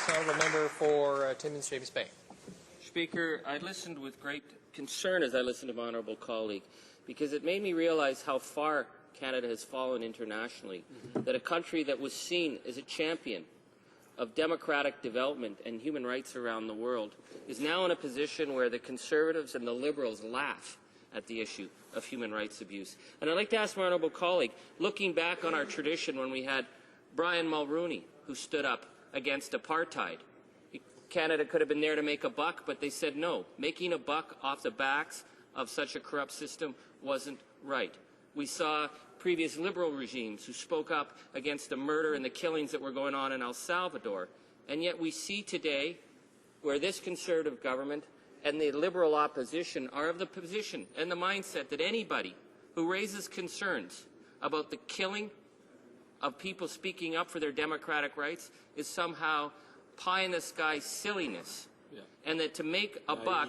Honourable member for Timmins, James Bay. Speaker, I listened with great concern as I listened to my honourable colleague, because it made me realize how far Canada has fallen internationally, that a country that was seen as a champion of democratic development and human rights around the world is now in a position where the Conservatives and the Liberals laugh at the issue of human rights abuse. And I'd like to ask my honourable colleague, looking back on our tradition when we had Brian Mulroney, who stood up against apartheid. Canada could have been there to make a buck, but they said no. Making a buck off the backs of such a corrupt system wasn't right. We saw previous Liberal regimes who spoke up against the murder and the killings that were going on in El Salvador. And yet we see today where this Conservative government and the Liberal opposition are of the position and the mindset that anybody who raises concerns about the killing of people speaking up for their democratic rights is somehow pie-in-the-sky silliness, and that to make a buck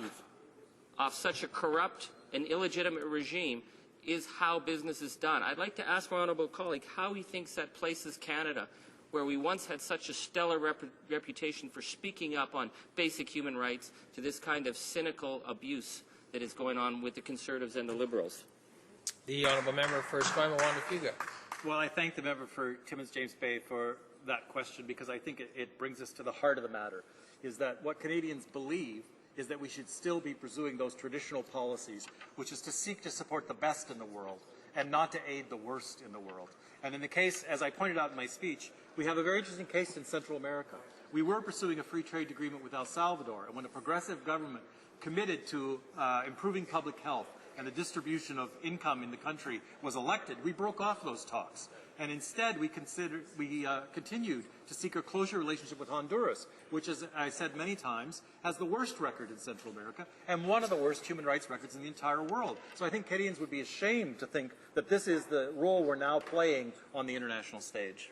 off such a corrupt and illegitimate regime is how business is done. I'd like to ask my honourable colleague how he thinks that places Canada, where we once had such a stellar reputation for speaking up on basic human rights, to this kind of cynical abuse that is going on with the Conservatives and the Liberals. The honourable member for Esquimalt-Waunde-Fuga. Well, I thank the member for Timmins James Bay for that question, because I think it brings us to the heart of the matter, is that what Canadians believe is that we should still be pursuing those traditional policies, which is to seek to support the best in the world and not to aid the worst in the world. And in the case, as I pointed out in my speech, we have a very interesting case in Central America. We were pursuing a free trade agreement with El Salvador, and when a progressive government committed to improving public health and the distribution of income in the country was elected, we broke off those talks. And instead, we continued to seek a closer relationship with Honduras, which, as I said many times, has the worst record in Central America and one of the worst human rights records in the entire world. So I think Canadians would be ashamed to think that this is the role we're now playing on the international stage.